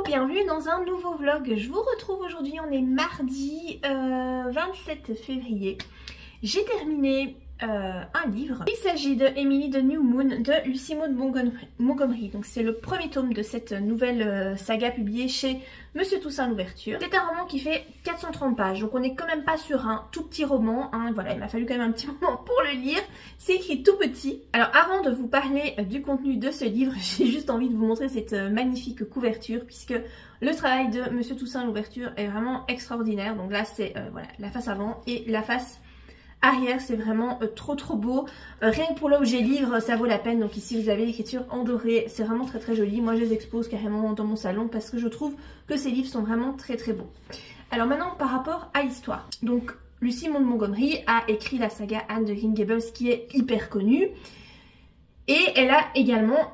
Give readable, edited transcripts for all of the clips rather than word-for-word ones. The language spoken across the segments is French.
bienvenue dans un nouveau vlog. Je vous retrouve aujourd'hui, on est mardi 27 février. J'ai terminé un livre. Il s'agit de Emily de New Moon de Lucy Maud Montgomery. Donc c'est le premier tome de cette nouvelle saga publiée chez Monsieur Toussaint Louverture. C'est un roman qui fait 430 pages, donc on n'est quand même pas sur un tout petit roman, hein. Voilà, il m'a fallu quand même un petit moment pour le lire. C'est écrit tout petit. Alors avant de vous parler du contenu de ce livre, j'ai juste envie de vous montrer cette magnifique couverture, puisque le travail de Monsieur Toussaint Louverture est vraiment extraordinaire. Donc là c'est voilà, la face avant et la face arrière, c'est vraiment trop beau. Rien que pour l'objet livre, ça vaut la peine. Donc ici vous avez l'écriture en doré, c'est vraiment très joli. Moi je les expose carrément dans mon salon parce que je trouve que ces livres sont vraiment très beaux. Alors maintenant par rapport à l'histoire. Donc Lucy Maud Montgomery a écrit la saga Anne de Green Gables qui est hyper connue. Et elle a également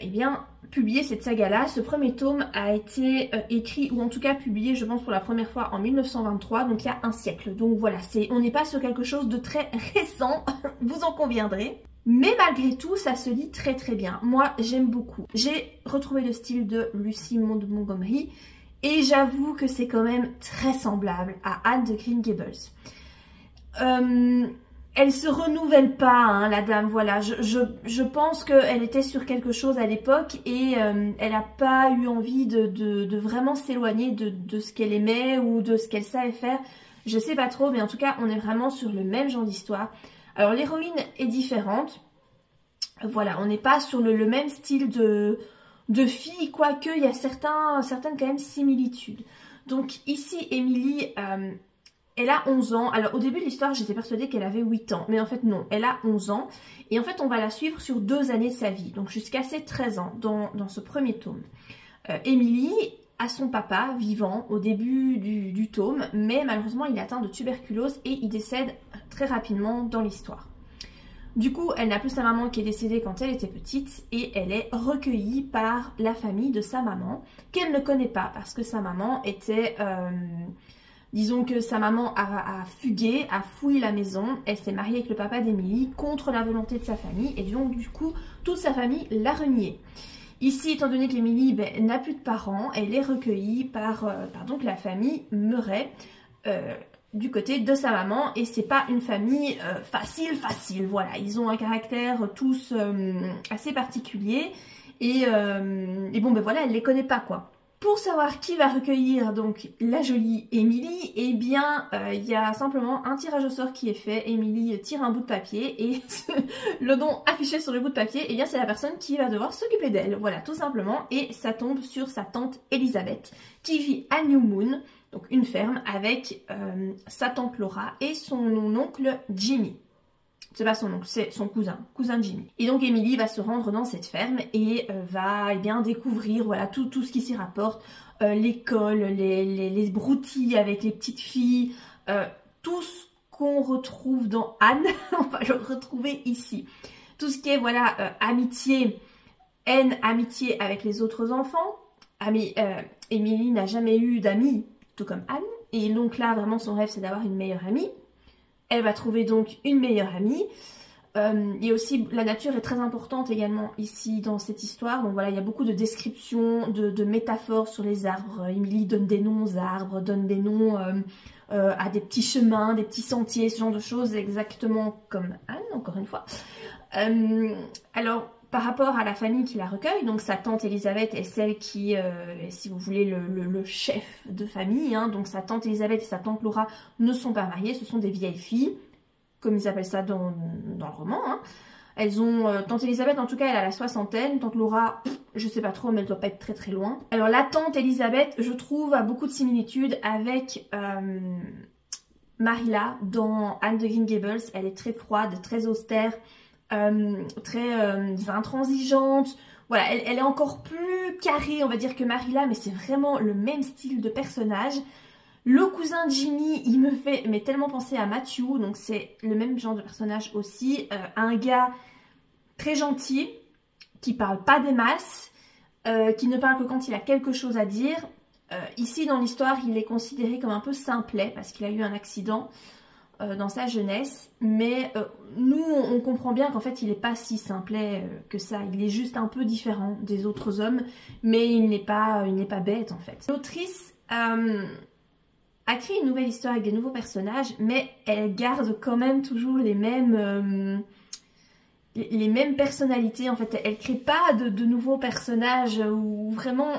eh bien, publié cette saga-là. Ce premier tome a été écrit, ou en tout cas publié, je pense, pour la première fois en 1923, donc il y a un siècle. Donc voilà, on n'est pas sur quelque chose de très récent, vous en conviendrez. Mais malgré tout, ça se lit très bien. Moi, j'aime beaucoup. J'ai retrouvé le style de Lucy Maud Montgomery, et j'avoue que c'est quand même très semblable à Anne de Green Gables. Elle se renouvelle pas, hein, la dame, voilà. Je pense qu'elle était sur quelque chose à l'époque et elle n'a pas eu envie de vraiment s'éloigner de ce qu'elle aimait ou de ce qu'elle savait faire. Je sais pas trop, mais en tout cas, on est vraiment sur le même genre d'histoire. Alors, l'héroïne est différente. Voilà, on n'est pas sur le même style de fille, quoique il y a certaines quand même similitudes. Donc ici, Emily... elle a 11 ans. Alors au début de l'histoire, j'étais persuadée qu'elle avait 8 ans. Mais en fait non, elle a 11 ans. Et en fait, on va la suivre sur 2 années de sa vie. Donc jusqu'à ses 13 ans dans ce premier tome. Emily a son papa vivant au début du tome. Mais malheureusement, il est atteint de tuberculose et il décède très rapidement dans l'histoire. Du coup, elle n'a plus sa maman qui est décédée quand elle était petite. Et elle est recueillie par la famille de sa maman. Qu'elle ne connaît pas parce que sa maman était... disons que sa maman a fugué, a fouillé la maison. Elle s'est mariée avec le papa d'Emily contre la volonté de sa famille. Et donc du coup, toute sa famille l'a reniée. Ici, étant donné qu'Emily n'a plus de parents, elle est recueillie par donc la famille Murray du côté de sa maman. Et c'est pas une famille facile. Voilà, ils ont un caractère tous assez particulier. Et bon, ben voilà, elle les connaît pas, quoi. Pour savoir qui va recueillir donc la jolie Emily, eh bien il y a simplement un tirage au sort qui est fait. Emily tire un bout de papier et le nom affiché sur le bout de papier, eh bien c'est la personne qui va devoir s'occuper d'elle. Voilà, tout simplement. Et ça tombe sur sa tante Elisabeth qui vit à New Moon, donc une ferme, avec sa tante Laura et son oncle Jimmy. C'est pas son oncle, c'est son cousin Jimmy. Et donc Emily va se rendre dans cette ferme et va bien découvrir voilà, tout ce qui s'y rapporte. L'école, les broutilles avec les petites filles, tout ce qu'on retrouve dans Anne, on va le retrouver ici. Tout ce qui est voilà, amitié, haine, amitié avec les autres enfants. Emily n'a jamais eu d'amis, tout comme Anne. Et donc là, vraiment, son rêve, c'est d'avoir une meilleure amie. Elle va trouver donc une meilleure amie. Et aussi, la nature est très importante également ici dans cette histoire. Donc voilà, il y a beaucoup de descriptions, de métaphores sur les arbres. Emily donne des noms aux arbres, donne des noms à des petits chemins, des petits sentiers, ce genre de choses, exactement comme Anne, encore une fois. Alors, par rapport à la famille qui la recueille, donc sa tante Elisabeth est celle qui, si vous voulez, le chef de famille, hein, donc sa tante Elisabeth et sa tante Laura ne sont pas mariées, ce sont des vieilles filles, comme ils appellent ça dans le roman. Hein. Elles ont, tante Elisabeth en tout cas elle a la soixantaine, tante Laura, je sais pas trop mais elle doit pas être très loin. Alors la tante Elisabeth, je trouve, a beaucoup de similitudes avec Marilla dans Anne de Green Gables. Elle est très froide, très austère, très intransigeante. Voilà, elle est encore plus carrée on va dire que Marilla, mais c'est vraiment le même style de personnage. Le cousin Jimmy, il me fait tellement penser à Matthew, donc c'est le même genre de personnage aussi. Un gars très gentil, qui parle pas des masses, qui ne parle que quand il a quelque chose à dire. Ici dans l'histoire, il est considéré comme un peu simplet parce qu'il a eu un accident. dans sa jeunesse, mais nous on comprend bien qu'en fait il n'est pas si simplet que ça, il est juste un peu différent des autres hommes, mais il n'est pas bête en fait. L'autrice a créé une nouvelle histoire avec des nouveaux personnages, mais elle garde quand même toujours les mêmes personnalités en fait. Elle crée pas de nouveaux personnages ou vraiment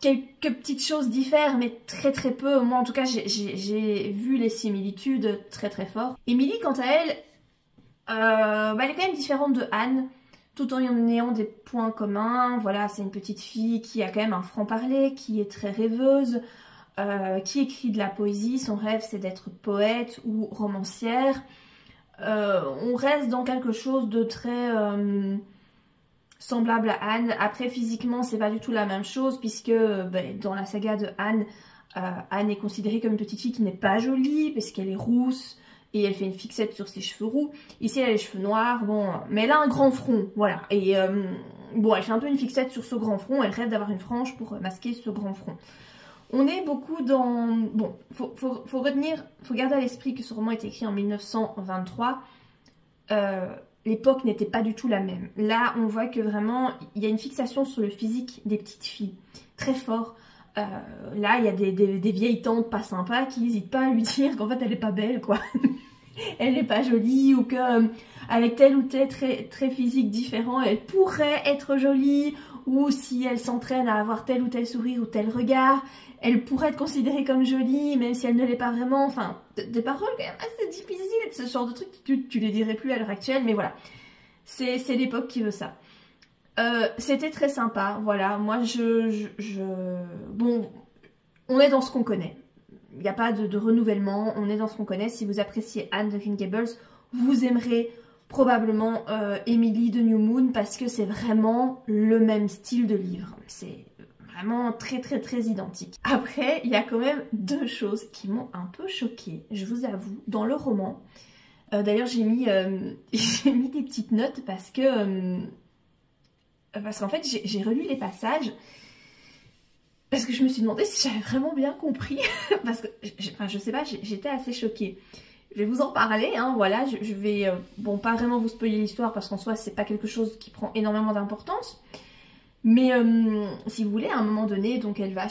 quelques petites choses diffèrent, mais très très peu. Moi en tout cas j'ai vu les similitudes très très fort. Emily quant à elle, elle est quand même différente de Anne, tout en ayant des points communs. Voilà, c'est une petite fille qui a quand même un franc-parler, qui est très rêveuse, qui écrit de la poésie. Son rêve c'est d'être poète ou romancière. On reste dans quelque chose de très semblable à Anne. Après physiquement c'est pas du tout la même chose, puisque dans la saga de Anne, Anne est considérée comme une petite fille qui n'est pas jolie parce qu'elle est rousse et elle fait une fixette sur ses cheveux roux. Ici elle a les cheveux noirs, bon, mais elle a un grand front, voilà. Et bon, elle fait un peu une fixette sur ce grand front, elle rêve d'avoir une frange pour masquer ce grand front. On est beaucoup dans... Bon, faut garder à l'esprit que ce roman est écrit en 1923. L'époque n'était pas du tout la même. Là, on voit que vraiment, il y a une fixation sur le physique des petites filles, très fort. Là, il y a des vieilles tantes pas sympas qui n'hésitent pas à lui dire qu'en fait, elle n'est pas belle, quoi. Elle n'est pas jolie, ou que avec tel ou tel très physique différent, elle pourrait être jolie, ou si elle s'entraîne à avoir tel ou tel sourire ou tel regard, elle pourrait être considérée comme jolie, même si elle ne l'est pas vraiment. Enfin, des paroles quand même assez difficiles, ce genre de trucs, tu les dirais plus à l'heure actuelle, mais voilà. C'est l'époque qui veut ça. C'était très sympa, voilà. Moi, bon, on est dans ce qu'on connaît. Il n'y a pas de renouvellement, on est dans ce qu'on connaît. Si vous appréciez Anne de Green Gables, vous aimerez probablement Emily de New Moon, parce que c'est vraiment le même style de livre. C'est vraiment très très très identique. Après, il y a quand même deux choses qui m'ont un peu choquée, je vous avoue, dans le roman. D'ailleurs, j'ai mis des petites notes parce qu'en fait, j'ai relu les passages parce que je me suis demandé si j'avais vraiment bien compris. Parce que, je sais pas, j'étais assez choquée. Je vais vous en parler, hein, voilà, je vais, bon, pas vraiment vous spoiler l'histoire parce qu'en soi, c'est pas quelque chose qui prend énormément d'importance. Mais si vous voulez, à un moment donné, donc elle va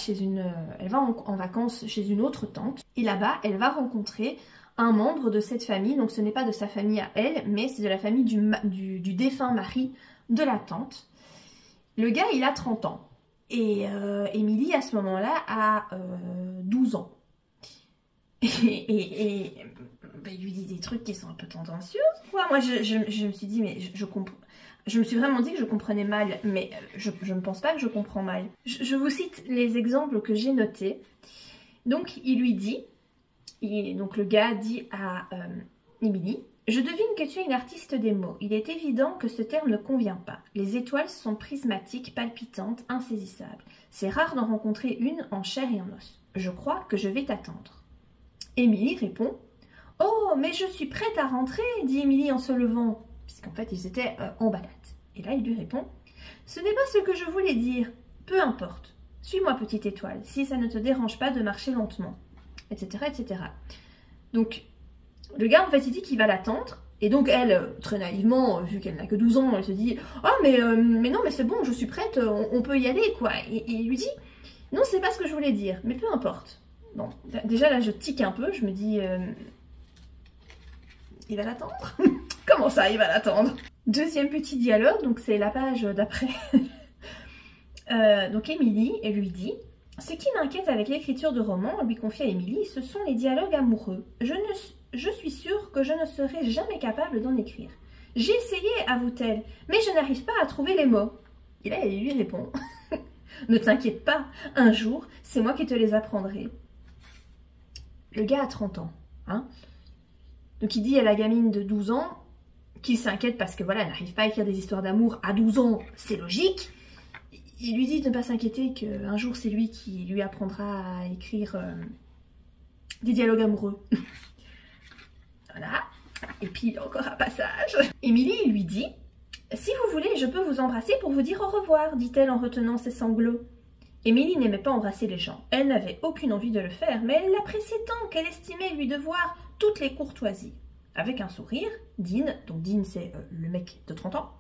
en vacances chez une autre tante. Et là-bas, elle va rencontrer un membre de cette famille. Donc ce n'est pas de sa famille à elle, mais c'est de la famille du défunt mari de la tante. Le gars, il a 30 ans. Et Emily, à ce moment-là, a 12 ans. Et il lui dit des trucs qui sont un peu tendancieux. Moi, je me suis dit, mais je comprends. Je me suis vraiment dit que je comprenais mal, mais je ne pense pas que je comprends mal. Je vous cite les exemples que j'ai notés. Donc, il lui dit, donc le gars dit à Emily, « Je devine que tu es une artiste des mots. Il est évident que ce terme ne convient pas. Les étoiles sont prismatiques, palpitantes, insaisissables. C'est rare d'en rencontrer une en chair et en os. Je crois que je vais t'attendre. » Emily répond, « Oh, mais je suis prête à rentrer, dit Emily en se levant. » Puisqu'en fait, ils étaient en balade. Et là, il lui répond, « Ce n'est pas ce que je voulais dire. Peu importe. Suis-moi, petite étoile, si ça ne te dérange pas de marcher lentement. » Etc., etc. Donc, le gars, en fait, il dit qu'il va l'attendre. Et donc, elle, très naïvement, vu qu'elle n'a que 12 ans, elle se dit, « Oh, mais non, mais c'est bon, je suis prête, on peut y aller, quoi. » Et il lui dit, « Non, c'est pas ce que je voulais dire, mais peu importe. » Bon, déjà, là, je tique un peu, je me dis, il va l'attendre. Comment ça, il va l'attendre? Deuxième petit dialogue, donc c'est la page d'après. Donc Emily, elle lui dit, « Ce qui m'inquiète avec l'écriture de romans, lui confie à Emily, ce sont les dialogues amoureux. Je suis sûre que je ne serai jamais capable d'en écrire. J'ai essayé, avoue-t-elle, mais je n'arrive pas à trouver les mots. » Et là, elle lui répond, « Ne t'inquiète pas, un jour, c'est moi qui te les apprendrai. » Le gars a 30 ans, hein. Donc il dit à la gamine de 12 ans, qui s'inquiète parce que voilà, elle n'arrive pas à écrire des histoires d'amour à 12 ans, c'est logique. Il lui dit de ne pas s'inquiéter, qu'un jour c'est lui qui lui apprendra à écrire des dialogues amoureux. Voilà. Et puis il y a encore un passage. Emily lui dit, « Si vous voulez, je peux vous embrasser pour vous dire au revoir, dit-elle en retenant ses sanglots. » Emily n'aimait pas embrasser les gens. Elle n'avait aucune envie de le faire, mais elle l'appréciait tant qu'elle estimait lui devoir toutes les courtoisies. Avec un sourire, Dean, donc Dean c'est le mec de 30 ans,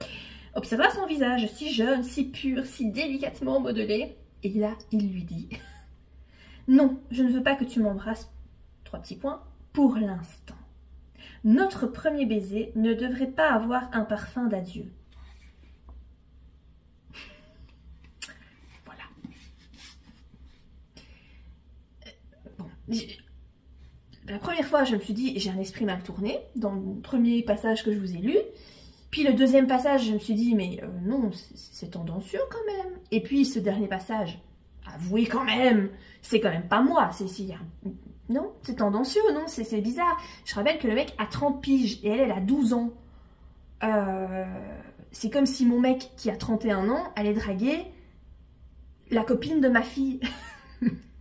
observa son visage si jeune, si pur, si délicatement modelé. Et là, il lui dit « Non, je ne veux pas que tu m'embrasses, 3 petits points, pour l'instant. Notre premier baiser ne devrait pas avoir un parfum d'adieu. » Voilà. Bon, la première fois, je me suis dit, j'ai un esprit mal tourné, dans le premier passage que je vous ai lu. Puis le deuxième passage, je me suis dit, mais non, c'est tendancieux quand même. Et puis ce dernier passage, avouez quand même, c'est quand même pas moi. Non, c'est tendancieux, non, c'est bizarre. Je rappelle que le mec a 30 piges et elle a 12 ans. C'est comme si mon mec qui a 31 ans allait draguer la copine de ma fille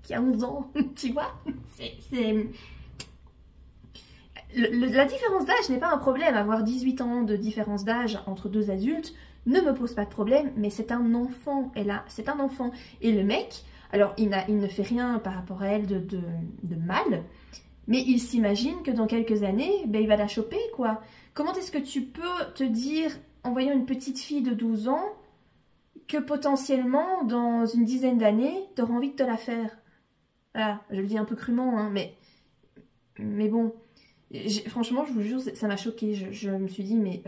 qui a 11 ans, tu vois. La différence d'âge n'est pas un problème. Avoir 18 ans de différence d'âge entre deux adultes ne me pose pas de problème, mais c'est un enfant. Et là, c'est un enfant. Et le mec, alors il ne fait rien par rapport à elle de mal, mais il s'imagine que dans quelques années, ben, il va la choper, quoi. Comment est-ce que tu peux te dire, en voyant une petite fille de 12 ans, que potentiellement, dans une dizaine d'années, tu auras envie de te la faire? Voilà, je le dis un peu crûment, hein, mais bon... Franchement, je vous jure, ça m'a choquée. Je me suis dit, mais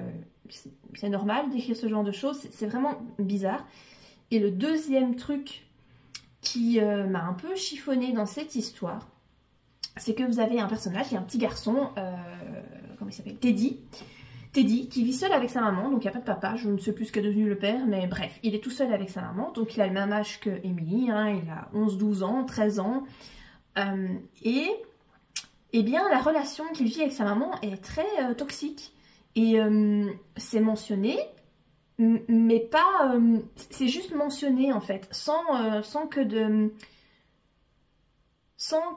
c'est normal d'écrire ce genre de choses, c'est vraiment bizarre. Et le deuxième truc qui m'a un peu chiffonnée dans cette histoire, c'est que vous avez un personnage, il y a un petit garçon, comment il s'appelle, Teddy, qui vit seul avec sa maman, donc il n'y a pas de papa, je ne sais plus ce qu'est devenu le père, mais bref, il est tout seul avec sa maman, donc il a le même âge que Emily, hein, il a 11, 12 ans, 13 ans, eh bien, la relation qu'il vit avec sa maman est très toxique. Et c'est mentionné, mais pas... c'est juste mentionné, en fait, sans que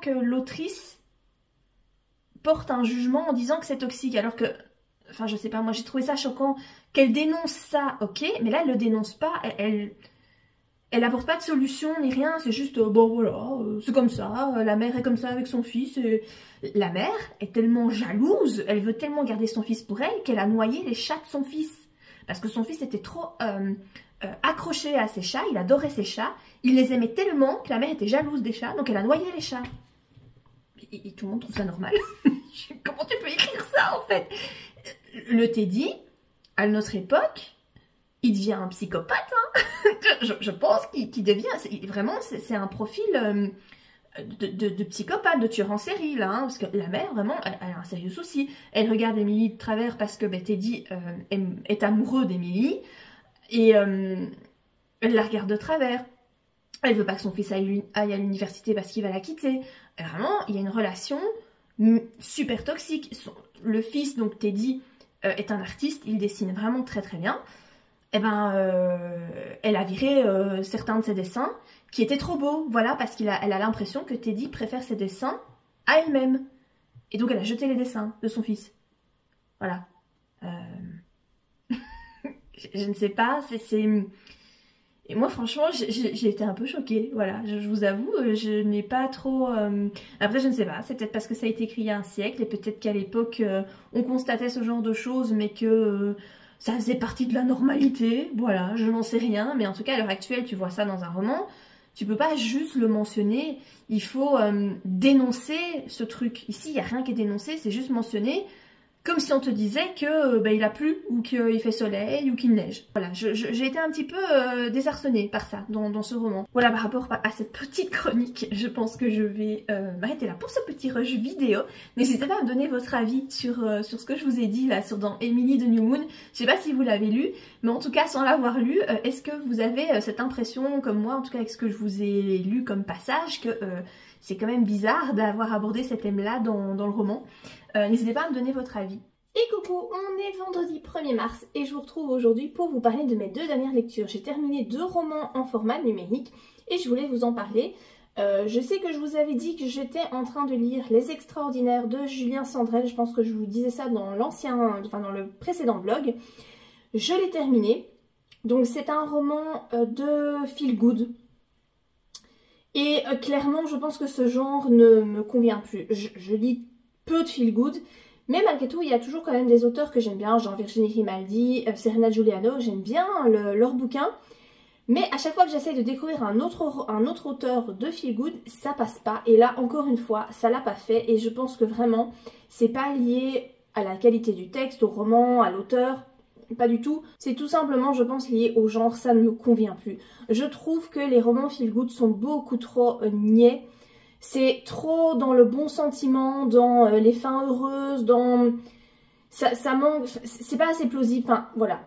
l'autrice porte un jugement en disant que c'est toxique. Alors que, enfin, je sais pas, moi, j'ai trouvé ça choquant. Qu'elle dénonce ça, ok, mais là, elle le dénonce pas, elle apporte pas de solution ni rien, c'est juste, bon voilà, c'est comme ça, la mère est comme ça avec son fils. La mère est tellement jalouse, elle veut tellement garder son fils pour elle, qu'elle a noyé les chats de son fils. Parce que son fils était trop accroché à ses chats, il adorait ses chats, il les aimait tellement que la mère était jalouse des chats, donc elle a noyé les chats. Et tout le monde trouve ça normal. Comment tu peux écrire ça en fait? Le Teddy, à notre époque, il devient un psychopathe, hein. je pense qu'il devient, vraiment, c'est un profil de psychopathe, de tueur en série, là, hein, parce que la mère, vraiment, elle a un sérieux souci. Elle regarde Emily de travers parce que Teddy est amoureux d'Emily, et elle la regarde de travers. Elle veut pas que son fils aille à l'université parce qu'il va la quitter. Et vraiment, il y a une relation super toxique. Le fils, donc Teddy, est un artiste, il dessine vraiment très très bien. Eh ben, elle a viré certains de ses dessins qui étaient trop beaux, voilà, parce qu'elle a l'impression que Teddy préfère ses dessins à elle-même. Et donc elle a jeté les dessins de son fils. Voilà. Je ne sais pas, Et moi, franchement, j'ai été un peu choquée, voilà, je vous avoue, je n'ai pas trop... Après, je ne sais pas, c'est peut-être parce que ça a été écrit il y a un siècle, et peut-être qu'à l'époque, on constatait ce genre de choses, mais que... ça faisait partie de la normalité, voilà, je n'en sais rien, mais en tout cas à l'heure actuelle, tu vois ça dans un roman, tu peux pas juste le mentionner, il faut dénoncer ce truc. Ici, il n'y a rien qui est dénoncé, c'est juste mentionné, comme si on te disait que il a plu, ou qu'il fait soleil, ou qu'il neige. Voilà, j'ai été un petit peu désarçonnée par ça, dans ce roman. Voilà, par rapport à cette petite chronique, je pense que je vais m'arrêter là pour ce petit rush vidéo. N'hésitez pas à me donner votre avis sur ce que je vous ai dit là, dans Emily de New Moon. Je sais pas si vous l'avez lu, mais en tout cas, sans l'avoir lu, est-ce que vous avez cette impression, comme moi, en tout cas avec ce que je vous ai lu comme passage, que... c'est quand même bizarre d'avoir abordé ce thème-là dans le roman. N'hésitez pas à me donner votre avis. Et coucou, on est vendredi 1er mars et je vous retrouve aujourd'hui pour vous parler de mes 2 dernières lectures. J'ai terminé 2 romans en format numérique et je voulais vous en parler. Je sais que je vous avais dit que j'étais en train de lire Les Extraordinaires de Julien Sandrel. Je pense que je vous disais ça dans dans le précédent vlog. Je l'ai terminé. Donc c'est un roman de feel good. Et clairement, je pense que ce genre ne me convient plus. Je lis peu de feel good. Mais malgré tout, il y a toujours quand même des auteurs que j'aime bien, genre Virginie Grimaldi, Serena Giuliano, j'aime bien leurs bouquins. Mais à chaque fois que j'essaie de découvrir un autre auteur de feel good, ça passe pas. Et là, encore une fois, ça l'a pas fait. Et je pense que vraiment, c'est pas lié à la qualité du texte, au roman, à l'auteur. Pas du tout. C'est tout simplement, je pense, lié au genre. Ça ne me convient plus. Je trouve que les romans feel good sont beaucoup trop niais. C'est trop dans le bon sentiment, dans les fins heureuses, dans... Ça manque... C'est pas assez plausible. Enfin, voilà.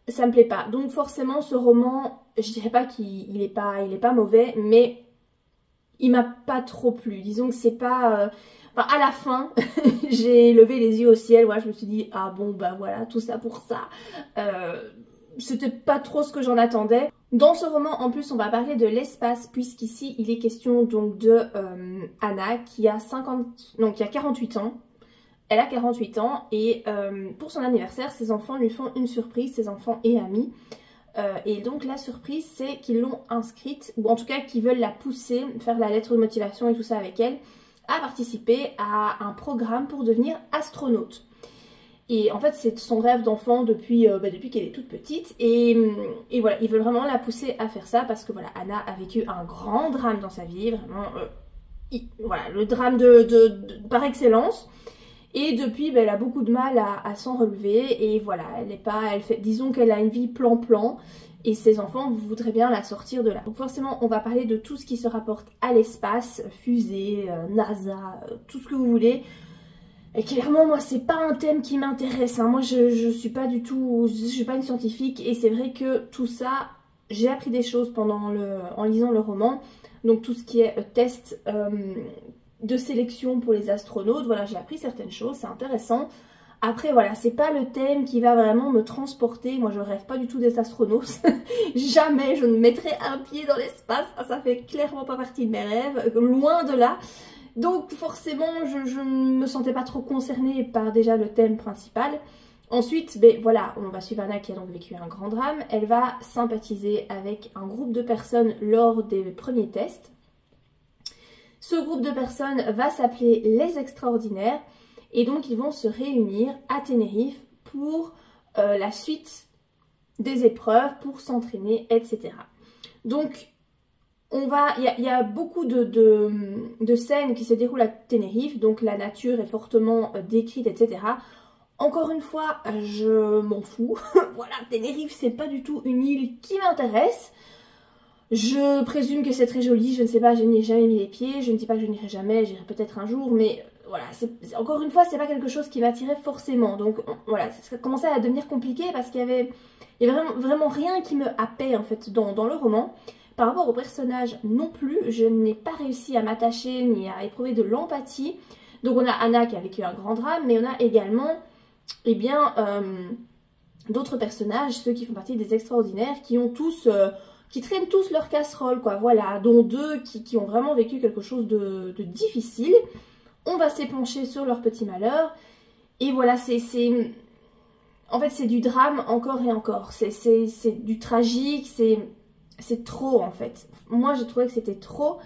Ça me plaît pas. Donc forcément, ce roman, je dirais pas qu'il est pas mauvais, mais il m'a pas trop plu. Disons que c'est pas... Enfin, à la fin, j'ai levé les yeux au ciel. Ouais, je me suis dit, ah bon, bah voilà, tout ça pour ça. C'était pas trop ce que j'en attendais. Dans ce roman, en plus, on va parler de l'espace, puisqu'ici, il est question donc de Anna, qui a 48 ans. Elle a 48 ans et pour son anniversaire, ses enfants lui font une surprise, ses enfants et amis. Et donc la surprise, c'est qu'ils l'ont inscrite, ou en tout cas qu'ils veulent la pousser, faire la lettre de motivation et tout ça avec elle, à participer à un programme pour devenir astronaute. Et en fait, c'est son rêve d'enfant depuis qu'elle est toute petite. Et voilà, ils veulent vraiment la pousser à faire ça parce que voilà, Anna a vécu un grand drame dans sa vie, vraiment, voilà, le drame par excellence. Et depuis, elle a beaucoup de mal à s'en relever. Et voilà, disons qu'elle a une vie plan-plan. Et ses enfants voudraient bien la sortir de là. Donc forcément, on va parler de tout ce qui se rapporte à l'espace, fusée, NASA, tout ce que vous voulez. Et clairement, moi, c'est pas un thème qui m'intéresse. Hein. Moi, je suis pas du tout... Je suis pas une scientifique. Et c'est vrai que tout ça, j'ai appris des choses en lisant le roman. Donc tout ce qui est test de sélection pour les astronautes. Voilà, j'ai appris certaines choses. C'est intéressant. Après, voilà, c'est pas le thème qui va vraiment me transporter. Moi, je rêve pas du tout d'être astronaute. Jamais je ne mettrai un pied dans l'espace. Ça fait clairement pas partie de mes rêves. Loin de là. Donc forcément, je ne me sentais pas trop concernée par déjà le thème principal. Ensuite, voilà, on va suivre Anna qui a donc vécu un grand drame. Elle va sympathiser avec un groupe de personnes lors des premiers tests. Ce groupe de personnes va s'appeler les Extraordinaires. Et donc ils vont se réunir à Tenerife pour la suite des épreuves, pour s'entraîner, etc. Donc il y a beaucoup de scènes qui se déroulent à Tenerife, donc la nature est fortement décrite, etc. Encore une fois, je m'en fous. Voilà, Tenerife, c'est pas du tout une île qui m'intéresse. Je présume que c'est très joli, je ne sais pas, je n'y ai jamais mis les pieds, je ne dis pas que je n'irai jamais, j'irai peut-être un jour, mais voilà, encore une fois, c'est pas quelque chose qui m'attirait forcément. Donc voilà, ça commençait à devenir compliqué parce qu'il y avait vraiment rien qui me happait en fait dans le roman. Par rapport au personnage non plus, je n'ai pas réussi à m'attacher ni à éprouver de l'empathie. Donc on a Anna qui a vécu un grand drame, mais on a également d'autres personnages, ceux qui font partie des Extraordinaires, qui traînent tous leur casserole, quoi, voilà, dont deux qui ont vraiment vécu quelque chose de difficile. On va s'épancher sur leur petit malheur, et voilà, en fait, c'est du drame encore et encore, c'est du tragique, c'est trop, en fait. Moi, j'ai trouvé que c'était trop.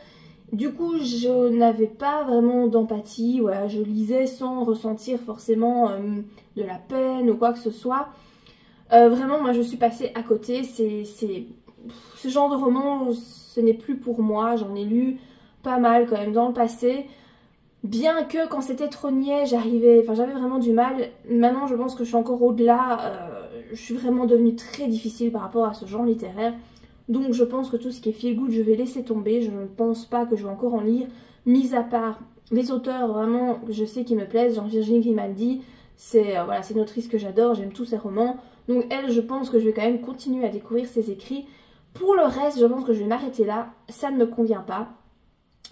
Du coup, je n'avais pas vraiment d'empathie, voilà, je lisais sans ressentir forcément de la peine ou quoi que ce soit. Vraiment, moi, je suis passée à côté, ce genre de roman, ce n'est plus pour moi. J'en ai lu pas mal quand même dans le passé. Bien que quand c'était trop niais, j'avais vraiment du mal. Maintenant, je pense que je suis encore au-delà. Je suis vraiment devenue très difficile par rapport à ce genre littéraire. Donc je pense que tout ce qui est feel good, je vais laisser tomber. Je ne pense pas que je vais encore en lire. Mis à part les auteurs vraiment, je sais qu'ils me plaisent. Genre Virginie Grimaldi, c'est une autrice que j'adore. J'aime tous ses romans. Donc elle, je pense que je vais quand même continuer à découvrir ses écrits. Pour le reste, je pense que je vais m'arrêter là. Ça ne me convient pas.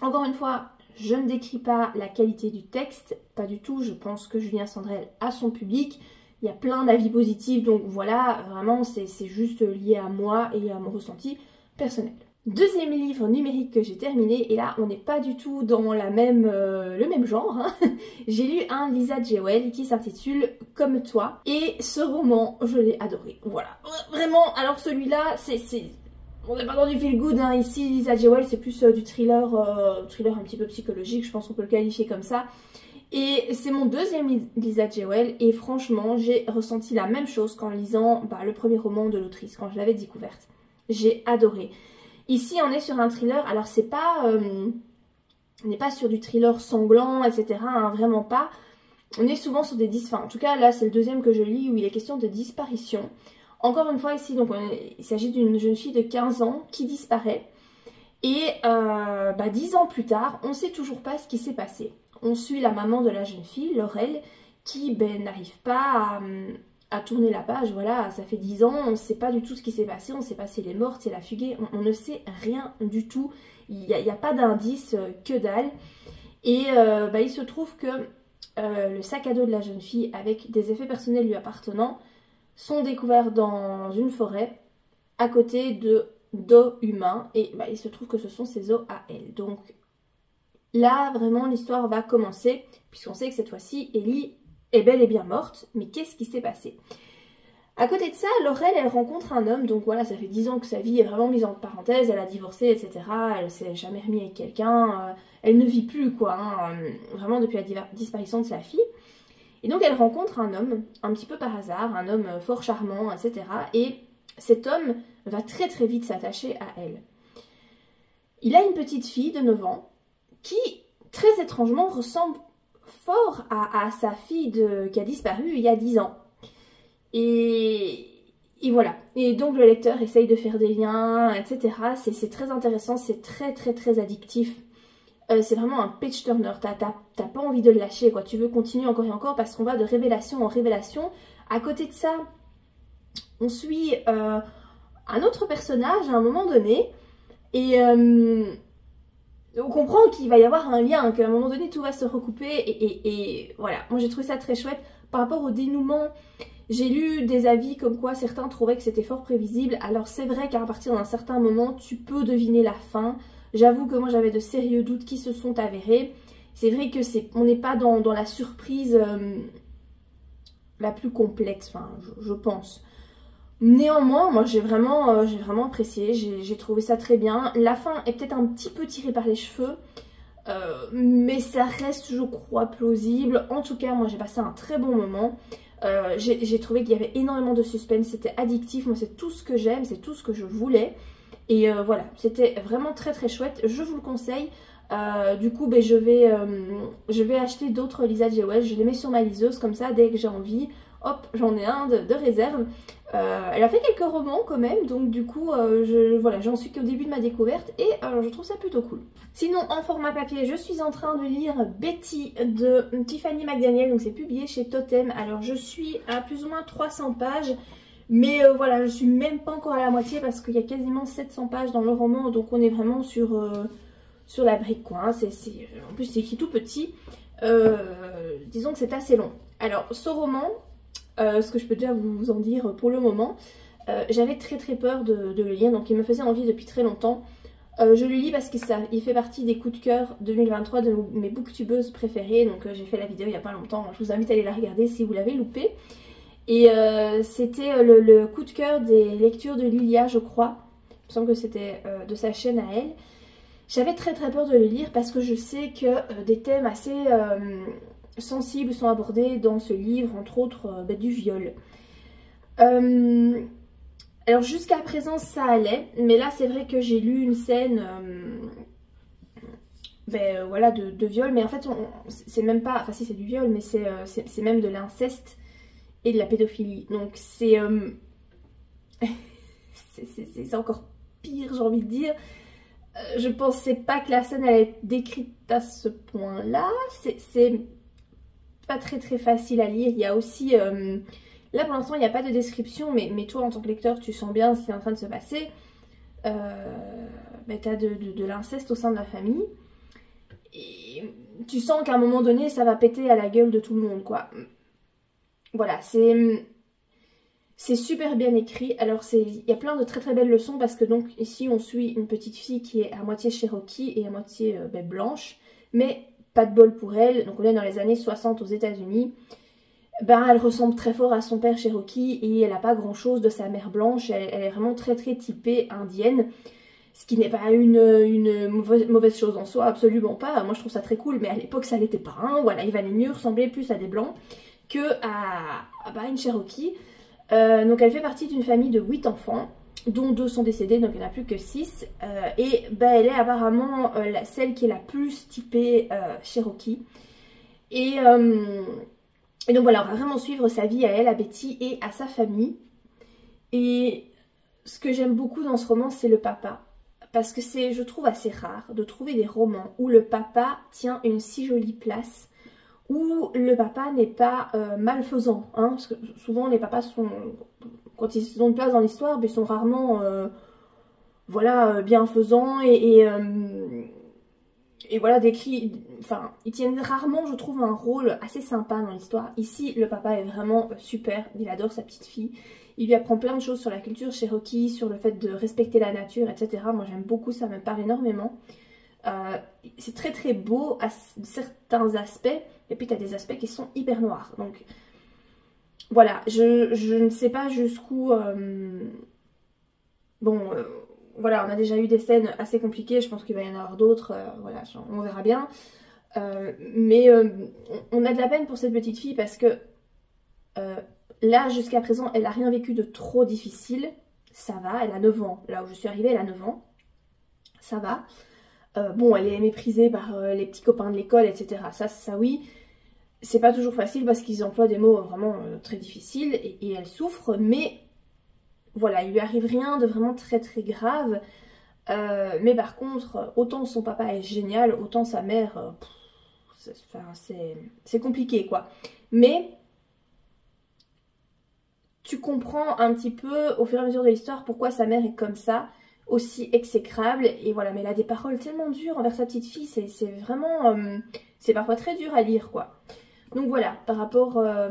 Encore une fois, je ne décris pas la qualité du texte. Pas du tout. Je pense que Julien Sandrel a son public. Il y a plein d'avis positifs. Donc voilà, vraiment, c'est juste lié à moi et à mon ressenti personnel. Deuxième livre numérique que j'ai terminé. Et là, on n'est pas du tout dans le même genre. Hein. J'ai lu un Lisa Jewell qui s'intitule Comme toi. Et ce roman, je l'ai adoré. Voilà. Vraiment, alors celui-là, on n'est pas dans du feel good, hein. Ici, Lisa Jewell, c'est plus du thriller un petit peu psychologique, je pense qu'on peut le qualifier comme ça. Et c'est mon deuxième Lisa Jewell et franchement j'ai ressenti la même chose qu'en lisant le premier roman de l'autrice, quand je l'avais découverte. J'ai adoré. Ici on est sur un thriller, alors c'est pas... on n'est pas sur du thriller sanglant, etc. Hein, vraiment pas. On est souvent sur des en tout cas là c'est le deuxième que je lis où il est question de disparition. Encore une fois ici, donc il s'agit d'une jeune fille de 15 ans qui disparaît. Et 10 ans plus tard, on ne sait toujours pas ce qui s'est passé. On suit la maman de la jeune fille, Laurel, qui n'arrive pas à tourner la page. Voilà, ça fait 10 ans, on ne sait pas du tout ce qui s'est passé. On ne sait pas si elle est morte, si elle a fugué. On ne sait rien du tout. Il n'y a pas d'indice, que dalle. Et il se trouve que le sac à dos de la jeune fille, avec des effets personnels lui appartenant, sont découverts dans une forêt à côté d'os humains. Et il se trouve que ce sont ses os à elle. Donc là, vraiment, l'histoire va commencer, puisqu'on sait que cette fois-ci, Ellie est bel et bien morte. Mais qu'est-ce qui s'est passé? À côté de ça, Laurel, elle rencontre un homme. Donc voilà, ça fait 10 ans que sa vie est vraiment mise en parenthèse. Elle a divorcé, etc. Elle s'est jamais remise avec quelqu'un. Elle ne vit plus, quoi. Hein, vraiment, depuis la disparition de sa fille. Et donc, elle rencontre un homme, un petit peu par hasard. Un homme fort charmant, etc. Et cet homme va très très vite s'attacher à elle. Il a une petite fille de 9 ans. Qui, très étrangement, ressemble fort à sa fille qui a disparu il y a 10 ans. Et voilà. Et donc le lecteur essaye de faire des liens, etc. C'est très intéressant, c'est très très très addictif. C'est vraiment un page turner. T'as pas envie de le lâcher, quoi. Tu veux continuer encore et encore parce qu'on va de révélation en révélation. À côté de ça, on suit un autre personnage à un moment donné. Et... on comprend qu'il va y avoir un lien, qu'à un moment donné tout va se recouper et voilà. Moi j'ai trouvé ça très chouette. Par rapport au dénouement, j'ai lu des avis comme quoi certains trouvaient que c'était fort prévisible. Alors c'est vrai qu'à partir d'un certain moment tu peux deviner la fin. J'avoue que moi j'avais de sérieux doutes qui se sont avérés. C'est vrai que on n'est pas dans la surprise la plus complète, enfin je pense. Néanmoins, moi j'ai vraiment apprécié, j'ai trouvé ça très bien. La fin est peut-être un petit peu tirée par les cheveux, mais ça reste, je crois, plausible. En tout cas, moi j'ai passé un très bon moment. J'ai trouvé qu'il y avait énormément de suspense, c'était addictif. Moi c'est tout ce que j'aime, c'est tout ce que je voulais. Et voilà, c'était vraiment très très chouette, je vous le conseille. Du coup, je vais acheter d'autres Lisa Jewell, je les mets sur ma liseuse comme ça, dès que j'ai envie. Hop, j'en ai un de réserve. Elle a fait quelques romans quand même, donc du coup, voilà, j'en suis qu'au début de ma découverte et je trouve ça plutôt cool. Sinon, en format papier, je suis en train de lire Betty de Tiffany McDaniel, donc c'est publié chez Totem. Alors, je suis à plus ou moins 300 pages, mais voilà, je suis même pas encore à la moitié parce qu'il y a quasiment 700 pages dans le roman, donc on est vraiment sur la brique, quoi. Hein. En plus, c'est écrit tout petit. Disons que c'est assez long. Alors, ce roman... ce que je peux déjà vous en dire pour le moment, j'avais très très peur de le lire, donc il me faisait envie depuis très longtemps. Je le lis parce qu'il fait partie des coups de cœur 2023 de mes booktubeuses préférées, donc j'ai fait la vidéo il n'y a pas longtemps, je vous invite à aller la regarder si vous l'avez loupé. Et c'était le coup de cœur des lectures de Lilia, je crois, il me semble que c'était de sa chaîne à elle. J'avais très très peur de le lire parce que je sais que des thèmes assez... sensibles sont abordés dans ce livre, entre autres du viol. Alors jusqu'à présent ça allait, mais là c'est vrai que j'ai lu une scène voilà, de viol, mais en fait c'est même pas, enfin si c'est du viol, mais c'est même de l'inceste et de la pédophilie, donc c'est encore pire, j'ai envie de dire. Je pensais pas que la scène allait être décrite à ce point là, c'est pas très très facile à lire. Il y a aussi là pour l'instant il n'y a pas de description, mais toi en tant que lecteur tu sens bien ce qui est en train de se passer. T'as de l'inceste au sein de la famille et tu sens qu'à un moment donné ça va péter à la gueule de tout le monde, quoi. Voilà, c'est super bien écrit. Alors il y a plein de très très belles leçons parce que donc ici on suit une petite fille qui est à moitié Cherokee et à moitié blanche, mais pas de bol pour elle, donc on est dans les années 60 aux États-Unis. Elle ressemble très fort à son père Cherokee et elle n'a pas grand chose de sa mère blanche, elle est vraiment très très typée indienne. Ce qui n'est pas une mauvaise chose en soi, absolument pas. Moi je trouve ça très cool, mais à l'époque ça l'était pas. Hein. Voilà, ils valaient mieux ressembler plus à des blancs que à une Cherokee. Donc elle fait partie d'une famille de 8 enfants, dont 2 sont décédés, donc il n'y en a plus que 6. Et elle est apparemment celle qui est la plus typée Cherokee. Et donc voilà, on va vraiment suivre sa vie à elle, à Betty et à sa famille. Et ce que j'aime beaucoup dans ce roman, c'est le papa. Parce que c'est, je trouve, assez rare de trouver des romans où le papa tient une si jolie place, où le papa n'est pas malfaisant. Hein, parce que souvent, les papas sont, quand ils ont une place dans l'histoire, ils sont rarement voilà, bienfaisants et voilà, décrit, enfin, ils tiennent rarement, je trouve, un rôle assez sympa dans l'histoire. Ici, le papa est vraiment super, il adore sa petite fille. Il lui apprend plein de choses sur la culture Cherokee, sur le fait de respecter la nature, etc. Moi, j'aime beaucoup, ça me parle énormément. C'est très très beau à certains aspects, et puis tu as des aspects qui sont hyper noirs. Donc, voilà, je ne sais pas jusqu'où... voilà, on a déjà eu des scènes assez compliquées, je pense qu'il va y en avoir d'autres, voilà, on verra bien. Mais on a de la peine pour cette petite fille parce que là, jusqu'à présent, elle n'a rien vécu de trop difficile. Ça va, elle a 9 ans. Là où je suis arrivée, elle a 9 ans. Ça va. Bon, elle est méprisée par les petits copains de l'école, etc. Ça oui. C'est pas toujours facile parce qu'ils emploient des mots vraiment très difficiles et elle souffre, mais voilà, il lui arrive rien de vraiment très très grave. Mais par contre, autant son papa est génial, autant sa mère, c'est compliqué quoi. Mais tu comprends un petit peu au fur et à mesure de l'histoire pourquoi sa mère est comme ça, aussi exécrable. Et voilà, mais elle a des paroles tellement dures envers sa petite fille, c'est vraiment... c'est parfois très dur à lire quoi. Donc voilà, par rapport à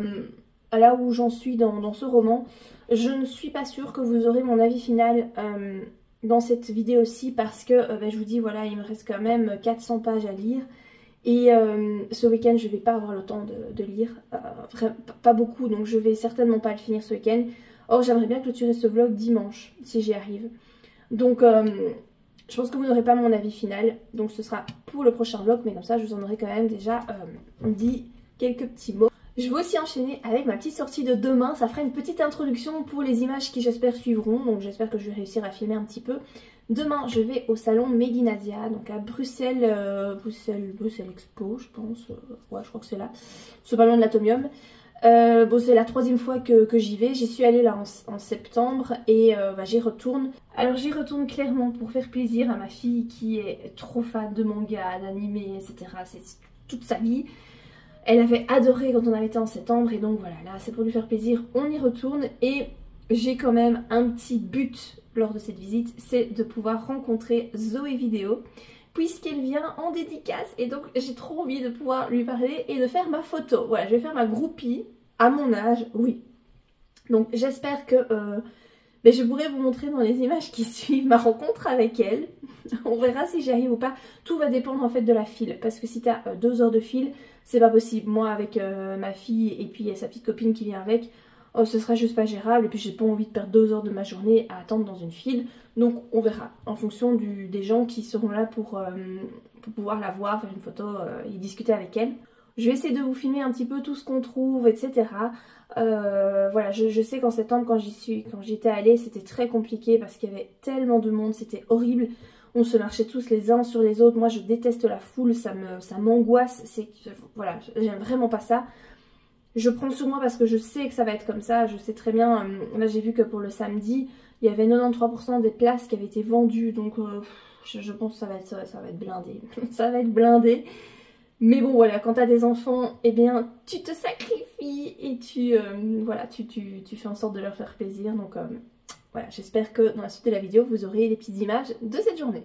là où j'en suis dans ce roman, je ne suis pas sûre que vous aurez mon avis final dans cette vidéo-ci parce que je vous dis, voilà, il me reste quand même 400 pages à lire. Et ce week-end, je ne vais pas avoir le temps de lire, pas beaucoup, donc je vais certainement pas le finir ce week-end. Or, j'aimerais bien clôturer ce vlog dimanche, si j'y arrive. Donc, je pense que vous n'aurez pas mon avis final, donc ce sera pour le prochain vlog, mais comme ça, je vous en aurai quand même déjà dit quelques petits mots. Je vais aussi enchaîner avec ma petite sortie de demain, ça fera une petite introduction pour les images qui j'espère suivront, donc j'espère que je vais réussir à filmer un petit peu. Demain, je vais au salon Made in Asia, donc à Bruxelles, Bruxelles Expo, je pense. Ouais, je crois que c'est là. C'est pas loin de l'Atomium. Bon, c'est la 3e fois que j'y vais. J'y suis allée là en septembre et j'y retourne. Alors, j'y retourne clairement pour faire plaisir à ma fille qui est trop fan de manga, d'anime, etc. C'est toute sa vie. Elle avait adoré quand on avait été en septembre et donc voilà, là, c'est pour lui faire plaisir. On y retourne et j'ai quand même un petit but lors de cette visite, c'est de pouvoir rencontrer Zoé Vidéo puisqu'elle vient en dédicace et donc j'ai trop envie de pouvoir lui parler et de faire ma photo. Voilà, je vais faire ma groupie à mon âge, oui. Donc j'espère que je pourrai vous montrer dans les images qui suivent ma rencontre avec elle. On verra si j'y arrive ou pas. Tout va dépendre en fait de la file parce que si tu as 2 heures de file, c'est pas possible. Moi avec ma fille et puis sa petite copine qui vient avec, oh, ce sera juste pas gérable et puis j'ai pas envie de perdre 2 heures de ma journée à attendre dans une file. Donc on verra en fonction des gens qui seront là pour pouvoir la voir, faire une photo et discuter avec elle. Je vais essayer de vous filmer un petit peu tout ce qu'on trouve, etc. Voilà, je sais qu'en septembre quand j'y étais allée, c'était très compliqué parce qu'il y avait tellement de monde, c'était horrible. On se marchait tous les uns sur les autres. Moi je déteste la foule, ça m'angoisse. Voilà, j'aime vraiment pas ça. Je prends sur moi parce que je sais que ça va être comme ça, je sais très bien. Là j'ai vu que pour le samedi, il y avait 93% des places qui avaient été vendues. Donc je pense que ça va être blindé. Ça va être blindé. Mais bon voilà, quand t'as des enfants, eh bien tu te sacrifies et tu fais en sorte de leur faire plaisir. Donc voilà, j'espère que dans la suite de la vidéo, vous aurez des petites images de cette journée.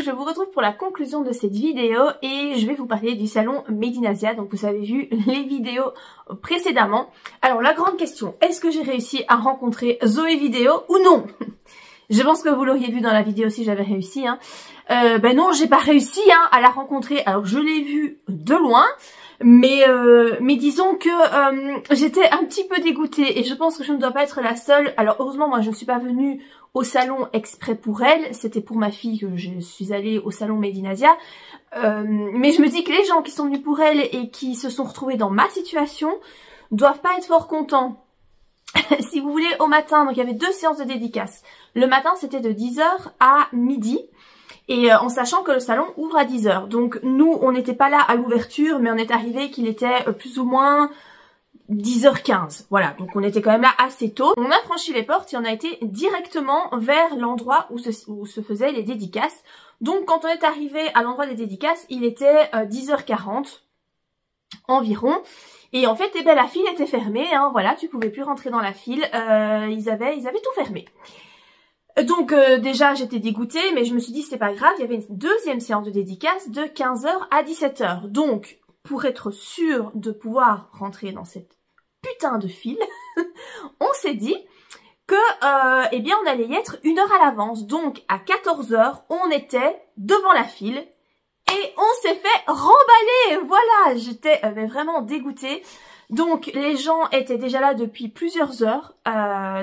je vous retrouve pour la conclusion de cette vidéo et je vais vous parler du salon Made in Asia. Donc vous avez vu les vidéos précédemment. Alors la grande question, est-ce que j'ai réussi à rencontrer Zoé Vidéo ou non? Je pense que vous l'auriez vu dans la vidéo si j'avais réussi. Hein. Ben non, j'ai pas réussi à la rencontrer. Alors je l'ai vue de loin. Mais disons que j'étais un petit peu dégoûtée et je pense que je ne dois pas être la seule. Alors heureusement moi je ne suis pas venue au salon exprès pour elle, c'était pour ma fille que je suis allée au salon Made in Asia. Mais je me dis que les gens qui sont venus pour elle et qui se sont retrouvés dans ma situation doivent pas être fort contents. Si vous voulez, au matin, donc il y avait 2 séances de dédicaces. Le matin c'était de 10h à midi. Et en sachant que le salon ouvre à 10h. Donc nous, on n'était pas là à l'ouverture, mais on est arrivé qu'il était plus ou moins 10h15. Voilà, donc on était quand même là assez tôt. On a franchi les portes et on a été directement vers l'endroit où se faisaient les dédicaces. Donc quand on est arrivé à l'endroit des dédicaces, il était 10h40 environ. Et en fait, eh ben, la file était fermée, hein, voilà, tu pouvais plus rentrer dans la file. Ils avaient tout fermé. Donc déjà j'étais dégoûtée, mais je me suis dit c'est pas grave, il y avait une deuxième séance de dédicace de 15h à 17h. Donc pour être sûr de pouvoir rentrer dans cette putain de file, on s'est dit que eh bien on allait y être 1 heure à l'avance. Donc à 14h on était devant la file et on s'est fait remballer. Voilà, j'étais vraiment dégoûtée. Donc les gens étaient déjà là depuis plusieurs heures,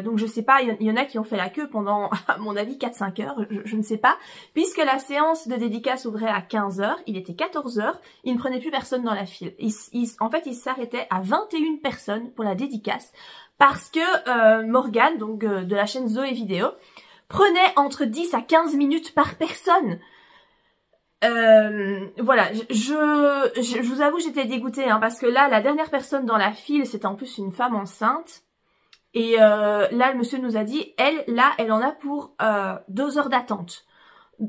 donc je sais pas, il y en a qui ont fait la queue pendant à mon avis 4-5 heures, je ne sais pas, puisque la séance de dédicace ouvrait à 15h, il était 14h, il ne prenait plus personne dans la file. En fait il s'arrêtait à 21 personnes pour la dédicace, parce que Morgane, donc de la chaîne Zoé Vidéo, prenait entre 10 à 15 minutes par personne. Voilà, je vous avoue j'étais dégoûtée hein, parce que là la dernière personne dans la file c'était en plus une femme enceinte et là le monsieur nous a dit elle en a pour 2 heures d'attente,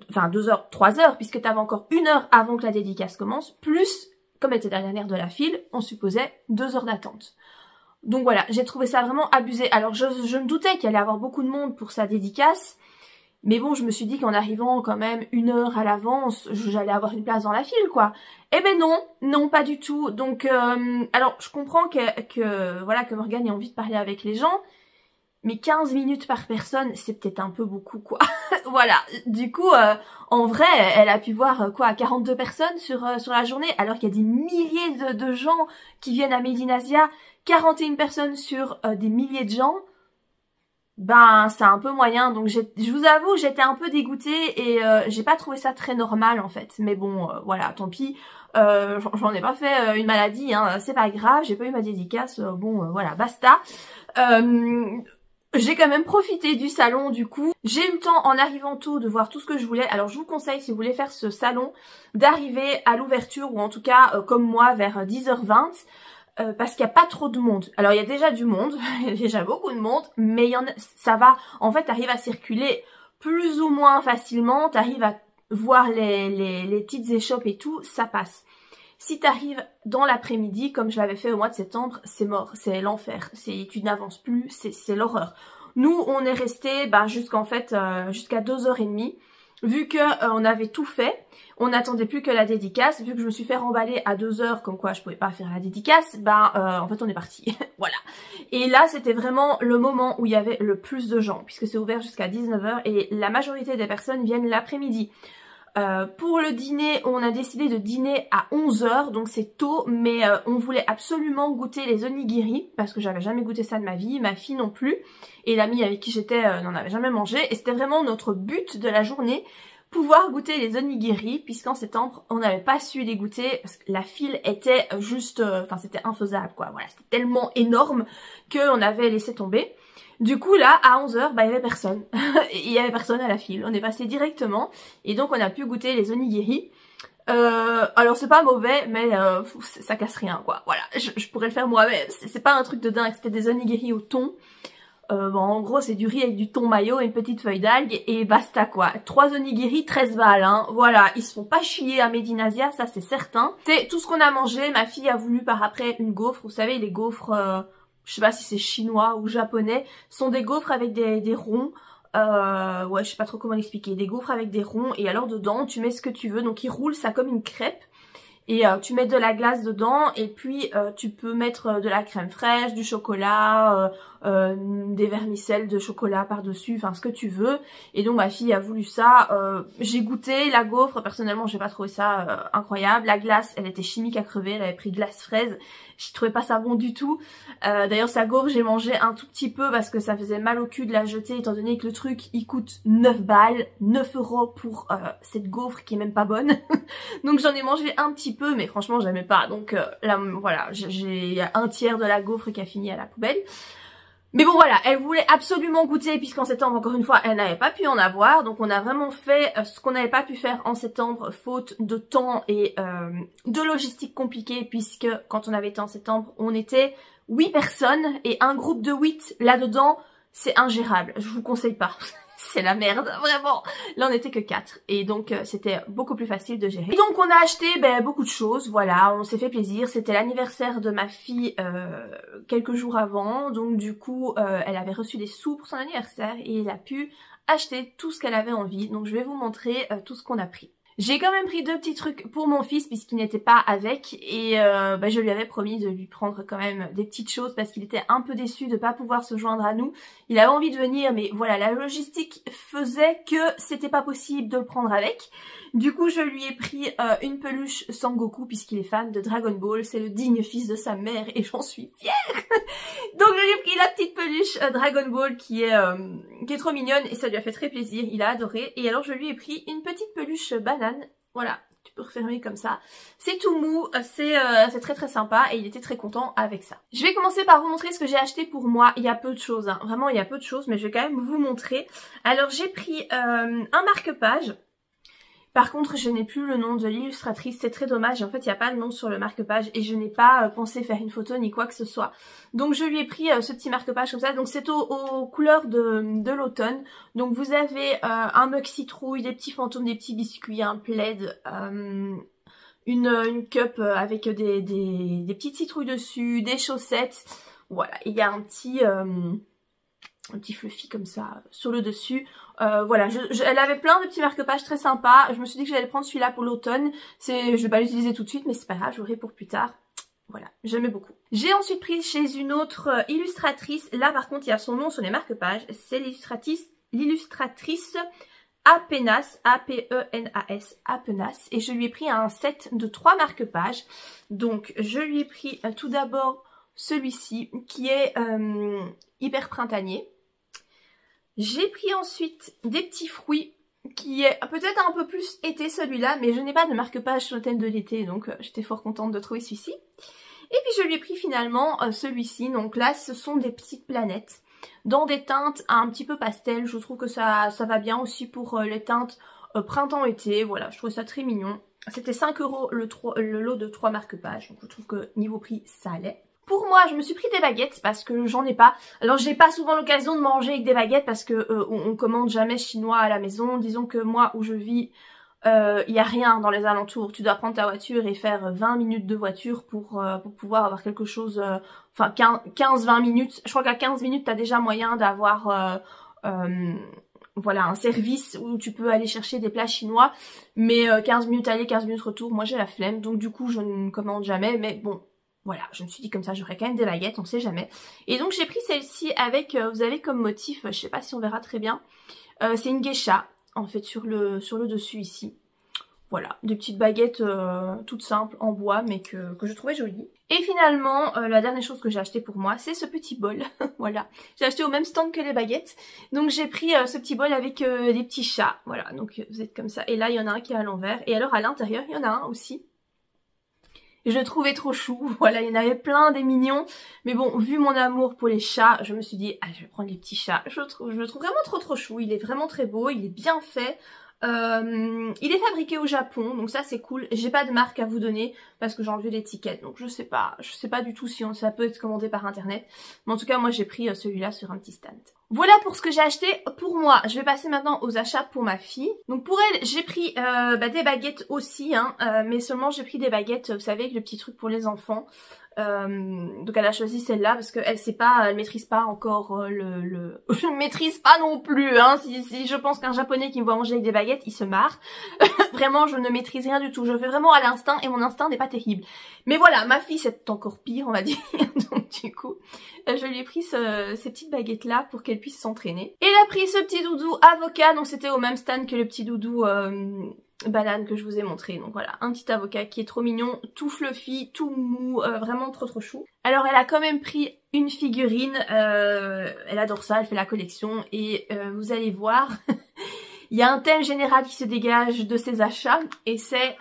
enfin 2 heures, 3 heures puisque t'avais encore 1 heure avant que la dédicace commence, plus comme elle était la dernière de la file on supposait 2 heures d'attente. Donc voilà, j'ai trouvé ça vraiment abusé. Alors je me doutais qu'il allait y avoir beaucoup de monde pour sa dédicace. Mais bon, je me suis dit qu'en arrivant quand même 1 heure à l'avance, j'allais avoir une place dans la file, quoi. Eh ben non, pas du tout. Donc, alors, je comprends que Morgane ait envie de parler avec les gens, mais 15 minutes par personne, c'est peut-être un peu beaucoup, quoi. Voilà. Du coup, en vrai, elle a pu voir, 42 personnes sur la journée, alors qu'il y a des milliers de gens qui viennent à Made in Asia, 41 personnes sur des milliers de gens. Ben c'est un peu moyen, donc je vous avoue j'étais un peu dégoûtée et j'ai pas trouvé ça très normal en fait, mais bon voilà tant pis, j'en ai pas fait une maladie, hein, c'est pas grave, j'ai pas eu ma dédicace, bon voilà basta. J'ai quand même profité du salon du coup, j'ai eu le temps en arrivant tôt de voir tout ce que je voulais. Alors je vous conseille si vous voulez faire ce salon d'arriver à l'ouverture ou en tout cas comme moi vers 10h20. Parce qu'il n'y a pas trop de monde. Alors il y a déjà du monde, il y a déjà beaucoup de monde, mais il y en a, ça va, en fait t'arrives à circuler plus ou moins facilement, t'arrives à voir les petites échoppes et tout, ça passe. Si t'arrives dans l'après-midi, comme je l'avais fait au mois de septembre, c'est mort, c'est l'enfer, tu n'avances plus, c'est l'horreur. Nous on est resté jusqu'à 2h30. Vu que on avait tout fait, on n'attendait plus que la dédicace. Vu que je me suis fait remballer à 2h, comme quoi je pouvais pas faire la dédicace, en fait on est parti. Voilà. Et là c'était vraiment le moment où il y avait le plus de gens, puisque c'est ouvert jusqu'à 19h et la majorité des personnes viennent l'après-midi. Pour le dîner, on a décidé de dîner à 11h, donc c'est tôt, mais on voulait absolument goûter les onigiri, parce que j'avais jamais goûté ça de ma vie, ma fille non plus, et l'amie avec qui j'étais n'en avait jamais mangé, et c'était vraiment notre but de la journée, pouvoir goûter les onigiri, puisqu'en septembre, on n'avait pas su les goûter, parce que la file était juste, c'était infaisable, quoi, voilà, c'était tellement énorme qu'on avait laissé tomber. Du coup là à 11h il y avait personne, il y avait personne à la file, on est passé directement et donc on a pu goûter les onigiri. Alors c'est pas mauvais mais ça casse rien quoi, voilà, je pourrais le faire moi-même, c'est pas un truc de dingue, c'était des onigiri au thon. En gros c'est du riz avec du thon mayo et une petite feuille d'algue et basta quoi. 3 onigiri, 13 balles hein, voilà, ils se font pas chier à Made in Asia, ça c'est certain. C'est tout ce qu'on a mangé, ma fille a voulu par après une gaufre, vous savez les gaufres... je sais pas si c'est chinois ou japonais, sont des gaufres avec des ronds ouais, je sais pas trop comment l'expliquer, des gaufres avec des ronds, et alors dedans tu mets ce que tu veux, donc ils roulent ça comme une crêpe. Et tu mets de la glace dedans et puis tu peux mettre de la crème fraîche, du chocolat, des vermicelles de chocolat par-dessus, enfin ce que tu veux. Et donc ma fille a voulu ça. J'ai goûté la gaufre, personnellement j'ai pas trouvé ça incroyable. La glace, elle était chimique à crever, elle avait pris glace fraise. Je trouvais pas ça bon du tout. D'ailleurs sa gaufre j'ai mangé un tout petit peu parce que ça faisait mal au cul de la jeter étant donné que le truc il coûte 9 balles, 9 € pour cette gaufre qui est même pas bonne. Donc j'en ai mangé un petit peu mais franchement j'aimais pas. Donc là voilà, j'ai un tiers de la gaufre qui a fini à la poubelle. Mais bon voilà, elle voulait absolument goûter puisqu'en septembre encore une fois elle n'avait pas pu en avoir. Donc on a vraiment fait ce qu'on n'avait pas pu faire en septembre faute de temps et de logistique compliquée, puisque quand on avait été en septembre on était 8 personnes et un groupe de 8 là-dedans c'est ingérable, je vous conseille pas. C'est la merde, vraiment. Là, on n'était que 4 et donc c'était beaucoup plus facile de gérer. Et donc, on a acheté beaucoup de choses, voilà, on s'est fait plaisir. C'était l'anniversaire de ma fille quelques jours avant, donc du coup, elle avait reçu des sous pour son anniversaire et elle a pu acheter tout ce qu'elle avait envie. Donc, je vais vous montrer tout ce qu'on a pris. J'ai quand même pris 2 petits trucs pour mon fils puisqu'il n'était pas avec et je lui avais promis de lui prendre quand même des petites choses parce qu'il était un peu déçu de pas pouvoir se joindre à nous. Il avait envie de venir mais voilà, la logistique faisait que c'était pas possible de le prendre avec. Du coup je lui ai pris une peluche Sangoku puisqu'il est fan de Dragon Ball, c'est le digne fils de sa mère et j'en suis fière. Donc je lui ai pris la petite peluche Dragon Ball qui est trop mignonne et ça lui a fait très plaisir, il a adoré. Et alors je lui ai pris une petite peluche banane, voilà, tu peux refermer comme ça. C'est tout mou, c'est très très sympa et il était très content avec ça. Je vais commencer par vous montrer ce que j'ai acheté pour moi, il y a peu de choses, hein. Vraiment il y a peu de choses mais je vais quand même vous montrer. Alors j'ai pris un marque-page. Par contre, je n'ai plus le nom de l'illustratrice, c'est très dommage. En fait, il n'y a pas le nom sur le marque-page et je n'ai pas pensé faire une photo ni quoi que ce soit. Donc, je lui ai pris ce petit marque-page comme ça. Donc, c'est aux couleurs de l'automne. Donc, vous avez un mug citrouille, des petits fantômes, des petits biscuits, un plaid, une cup avec des petites citrouilles dessus, des chaussettes. Voilà, il y a un petit fluffy comme ça sur le dessus. Voilà, elle avait plein de petits marque-pages très sympas. Je me suis dit que j'allais prendre celui-là pour l'automne. Je vais pas l'utiliser tout de suite mais c'est pas grave, j'aurai pour plus tard. Voilà, j'aimais beaucoup. J'ai ensuite pris chez une autre illustratrice. Là par contre il y a son nom sur les marque-pages. C'est l'illustratrice Apenas, A-P-E-N-A-S, Apenas. Et je lui ai pris un set de 3 marque-pages. Donc je lui ai pris tout d'abord celui-ci qui est hyper printanier. J'ai pris ensuite des petits fruits qui est peut-être un peu plus été celui-là, mais je n'ai pas de marque-page sur le thème de l'été, donc j'étais fort contente de trouver celui-ci. Et puis je lui ai pris finalement celui-ci, donc là ce sont des petites planètes dans des teintes un petit peu pastel. Je trouve que ça va bien aussi pour les teintes printemps-été, voilà, je trouvais ça très mignon. C'était 5 € le lot de 3 marque-pages, donc je trouve que niveau prix ça allait. Pour moi, je me suis pris des baguettes parce que j'en ai pas. Alors j'ai pas souvent l'occasion de manger avec des baguettes parce que on commande jamais chinois à la maison. Disons que moi où je vis, il y a rien dans les alentours. Tu dois prendre ta voiture et faire 20 minutes de voiture pour pouvoir avoir quelque chose, enfin 15-20 minutes. Je crois qu'à 15 minutes t'as déjà moyen d'avoir voilà, un service où tu peux aller chercher des plats chinois. Mais 15 minutes aller, 15 minutes retour, moi j'ai la flemme. Donc du coup je ne commande jamais, mais bon. Voilà, je me suis dit comme ça j'aurais quand même des baguettes, on sait jamais. Et donc j'ai pris celle-ci avec, vous avez comme motif, je sais pas si on verra très bien, c'est une geisha en fait sur le dessus ici. Voilà, des petites baguettes toutes simples en bois mais que je trouvais jolies. Et finalement, la dernière chose que j'ai acheté pour moi, c'est ce petit bol. Voilà, j'ai acheté au même stand que les baguettes. Donc j'ai pris ce petit bol avec des petits chats. Voilà, donc vous êtes comme ça. Et là il y en a un qui est à l'envers. Et alors à l'intérieur, il y en a un aussi. Je le trouvais trop chou, voilà, il y en avait plein des mignons. Mais bon, vu mon amour pour les chats, je me suis dit, ah, je vais prendre les petits chats. Je le trouve vraiment trop chou, il est vraiment très beau, il est bien fait. Il est fabriqué au Japon, donc ça c'est cool. J'ai pas de marque à vous donner parce que j'ai enlevé l'étiquette, donc je sais pas du tout si ça peut être commandé par internet. Mais en tout cas, moi j'ai pris celui-là sur un petit stand. Voilà pour ce que j'ai acheté pour moi. Je vais passer maintenant aux achats pour ma fille. Donc pour elle, j'ai pris des baguettes aussi, hein, mais seulement j'ai pris des baguettes, vous savez, le petit truc pour les enfants. Donc elle a choisi celle-là parce qu'elle sait pas, elle maîtrise pas encore je ne maîtrise pas non plus, hein. Si je pense qu'un japonais qui me voit manger avec des baguettes, il se marre. Vraiment, je ne maîtrise rien du tout. Je fais vraiment à l'instinct et mon instinct n'est pas terrible. Mais voilà, ma fille c'est encore pire, on va dire. Donc du coup, je lui ai pris ces petites baguettes-là pour qu'elle puisse s'entraîner. Elle a pris ce petit doudou avocat, donc c'était au même stand que le petit doudou banane que je vous ai montré. Donc voilà, un petit avocat qui est trop mignon, tout fluffy, tout mou, vraiment trop chou. Alors elle a quand même pris une figurine, elle adore ça, elle fait la collection et vous allez voir, il y a un thème général qui se dégage de ses achats et c'est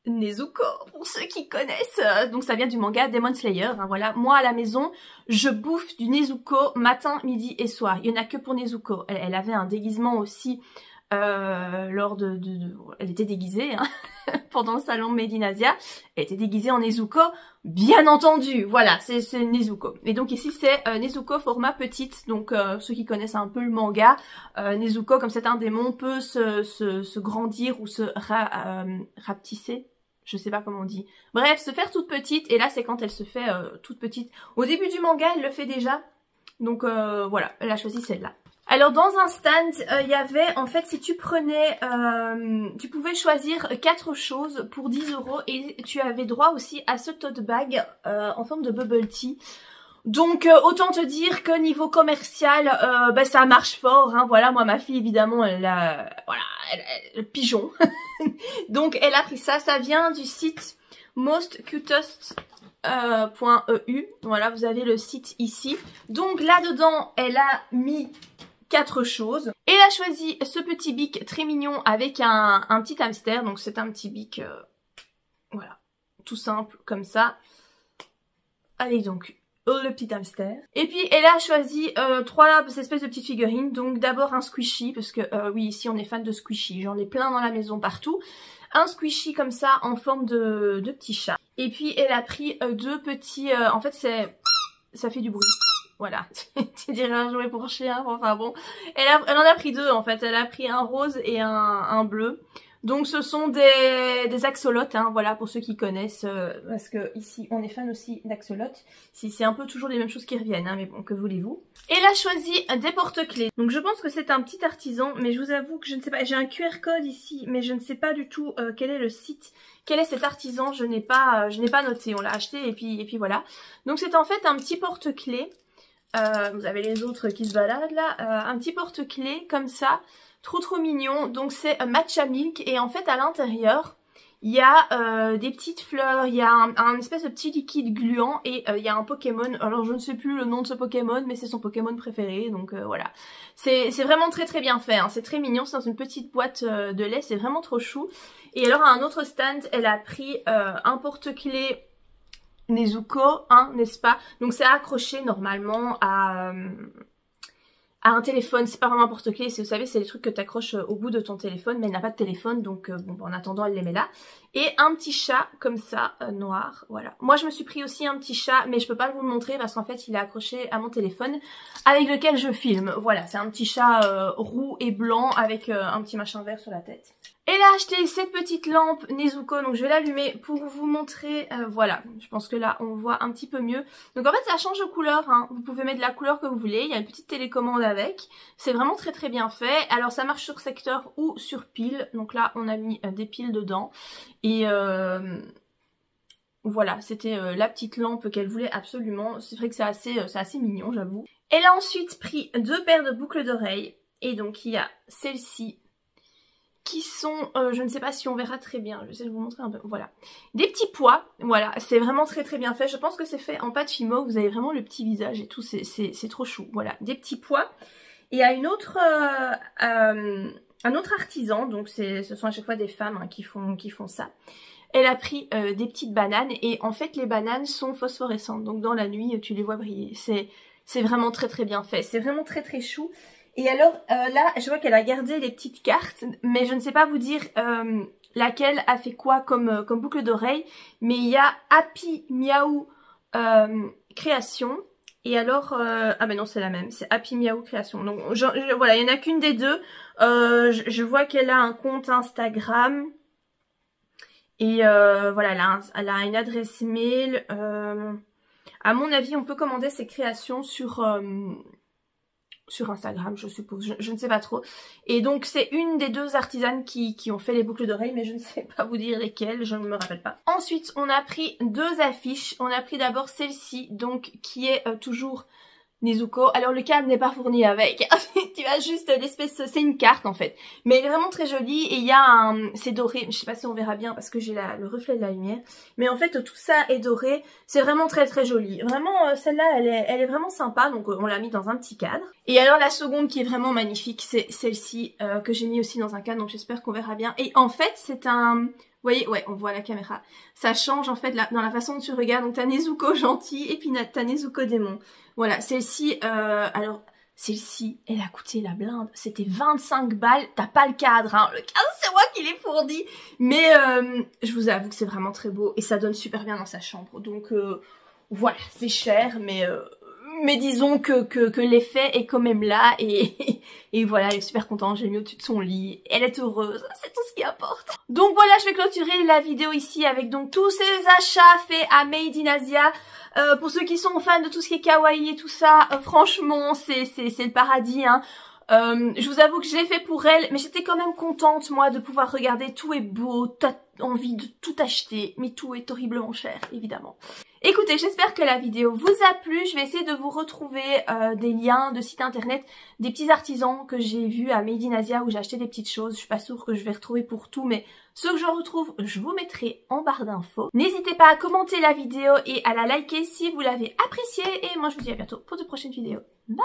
Nezuko, pour ceux qui connaissent. Donc ça vient du manga Demon Slayer, hein, voilà. Moi à la maison, je bouffe du Nezuko matin, midi et soir. Il y en a que pour Nezuko. Elle avait un déguisement aussi lors elle était déguisée hein, pendant le salon Made in Asia. Elle était déguisée en Nezuko, bien entendu. Voilà, c'est Nezuko. Et donc ici c'est Nezuko format petite. Donc ceux qui connaissent un peu le manga, Nezuko comme c'est un démon peut se grandir ou se rapetisser. Je sais pas comment on dit. Bref, se faire toute petite. Et là c'est quand elle se fait toute petite. Au début du manga elle le fait déjà. Donc voilà, elle a choisi celle-là. Alors dans un stand, il y avait, en fait, si tu prenais, tu pouvais choisir 4 choses pour 10 € et tu avais droit aussi à ce tote bag en forme de bubble tea. Donc autant te dire que niveau commercial, ça marche fort. Hein. Voilà, moi ma fille évidemment, elle pigeon. Donc elle a pris ça. Ça vient du site mostcutest.eu. Voilà, vous avez le site ici. Donc là-dedans, elle a mis 4 choses. Et elle a choisi ce petit bic très mignon avec un petit hamster. Donc c'est un petit bic, voilà, tout simple comme ça. Allez donc, le petit hamster. Et puis elle a choisi 3 espèces de petites figurines. Donc d'abord un squishy, parce que oui ici on est fan de squishy. J'en ai plein dans la maison partout. Un squishy comme ça en forme de petit chat. Et puis elle a pris 2 petits, en fait ça fait du bruit. Voilà, tu dirais un jouet pour chien, enfin bon. Elle en a pris 2 en fait, elle a pris un rose et un bleu. Donc ce sont des axolotes, hein, voilà, pour ceux qui connaissent, parce que ici on est fan aussi d'axolotes. Ici c'est un peu toujours les mêmes choses qui reviennent, hein, mais bon, que voulez-vous. Elle a choisi des porte-clés. Donc je pense que c'est un petit artisan, mais je vous avoue que je ne sais pas, j'ai un QR code ici, mais je ne sais pas du tout quel est le site, quel est cet artisan, je n'ai pas noté, on l'a acheté et puis voilà. Donc c'est en fait un petit porte-clés. Vous avez les autres qui se baladent là, un petit porte-clés comme ça, trop mignon. Donc c'est matcha milk et en fait à l'intérieur il y a des petites fleurs, il y a un espèce de petit liquide gluant et il y a un Pokémon. Alors je ne sais plus le nom de ce Pokémon mais c'est son Pokémon préféré, donc voilà. C'est vraiment très bien fait, hein. C'est très mignon, c'est dans une petite boîte de lait, c'est vraiment trop chou. Et alors à un autre stand elle a pris un porte-clés Nezuko, hein, n'est-ce pas? Donc c'est accroché normalement à un téléphone, c'est pas vraiment un porte-clés, vous savez, c'est les trucs que tu accroches au bout de ton téléphone, mais elle n'a pas de téléphone, donc bon, en attendant, elle les met là. Et un petit chat, comme ça, noir, voilà. Moi, je me suis pris aussi un petit chat, mais je peux pas vous le montrer parce qu'en fait, il est accroché à mon téléphone, avec lequel je filme. Voilà, c'est un petit chat roux et blanc, avec un petit machin vert sur la tête. Elle a acheté cette petite lampe Nezuko, donc je vais l'allumer pour vous montrer, voilà, je pense que là on voit un petit peu mieux. Donc en fait ça change de couleur, hein. Vous pouvez mettre la couleur que vous voulez, il y a une petite télécommande avec, c'est vraiment très bien fait. Alors ça marche sur secteur ou sur pile, donc là on a mis des piles dedans. Et voilà, c'était la petite lampe qu'elle voulait absolument, c'est vrai que c'est assez mignon j'avoue. Elle a ensuite pris 2 paires de boucles d'oreilles, et donc il y a celle-ci, qui sont, je ne sais pas si on verra très bien, je vais vous montrer un peu, voilà. Des petits pois, voilà, c'est vraiment très bien fait, je pense que c'est fait en pâte Fimo, vous avez vraiment le petit visage et tout, c'est trop chou, voilà. Des petits pois, et il y a une autre, un autre artisan, donc ce sont à chaque fois des femmes hein, qui font ça. Elle a pris des petites bananes, et en fait les bananes sont phosphorescentes, donc dans la nuit tu les vois briller, c'est vraiment très bien fait, c'est vraiment très chou. Et alors là, je vois qu'elle a gardé les petites cartes, mais je ne sais pas vous dire laquelle a fait quoi comme boucle d'oreille. Mais il y a Happy Miaou Création. Et alors, ah ben non c'est la même, c'est Happy Miaou Création. Donc voilà, il n'y en a qu'une des deux. Je vois qu'elle a un compte Instagram. Et voilà, elle a une adresse mail. À mon avis, on peut commander ses créations sur Instagram, je suppose, je ne sais pas trop. Et donc c'est une des deux artisanes qui ont fait les boucles d'oreilles, mais je ne sais pas vous dire lesquelles, je ne me rappelle pas. Ensuite, on a pris deux affiches. On a pris d'abord celle-ci, donc qui est toujours Nezuko. Alors le cadre n'est pas fourni avec, tu as juste l'espèce, c'est une carte en fait, mais elle est vraiment très jolie et il y a un, c'est doré, je sais pas si on verra bien parce que j'ai le reflet de la lumière, mais en fait tout ça est doré, c'est vraiment très très joli, vraiment celle-là elle est vraiment sympa, donc on l'a mis dans un petit cadre. Et alors la seconde qui est vraiment magnifique, c'est celle-ci que j'ai mis aussi dans un cadre, donc j'espère qu'on verra bien. Et en fait c'est un... Vous voyez, ouais, on voit la caméra. Ça change en fait dans la façon dont tu regardes. Donc t'as Nezuko gentil et puis t'as Nezuko démon. Voilà, celle-ci, alors celle-ci, elle a coûté la blinde. C'était 25 balles. T'as pas le cadre, hein. Le cadre, c'est moi qui l'ai fourni. Mais je vous avoue que c'est vraiment très beau et ça donne super bien dans sa chambre. Donc voilà, c'est cher, mais disons que l'effet est quand même là et voilà, elle est super contente, j'ai mis au-dessus de son lit, elle est heureuse, c'est tout ce qui importe. Donc voilà, je vais clôturer la vidéo ici avec donc tous ces achats faits à Made in Asia. Pour ceux qui sont fans de tout ce qui est kawaii et tout ça, franchement c'est le paradis, hein. Je vous avoue que je l'ai fait pour elle, mais j'étais quand même contente moi de pouvoir regarder, tout est beau, t'as envie de tout acheter, mais tout est horriblement cher évidemment. Écoutez, j'espère que la vidéo vous a plu, je vais essayer de vous retrouver des liens de sites internet, des petits artisans que j'ai vus à Made in Asia où j'ai acheté des petites choses, je suis pas sûre que je vais retrouver pour tout, mais ceux que je retrouve, je vous mettrai en barre d'infos. N'hésitez pas à commenter la vidéo et à la liker si vous l'avez appréciée, et moi je vous dis à bientôt pour de prochaines vidéos. Bye!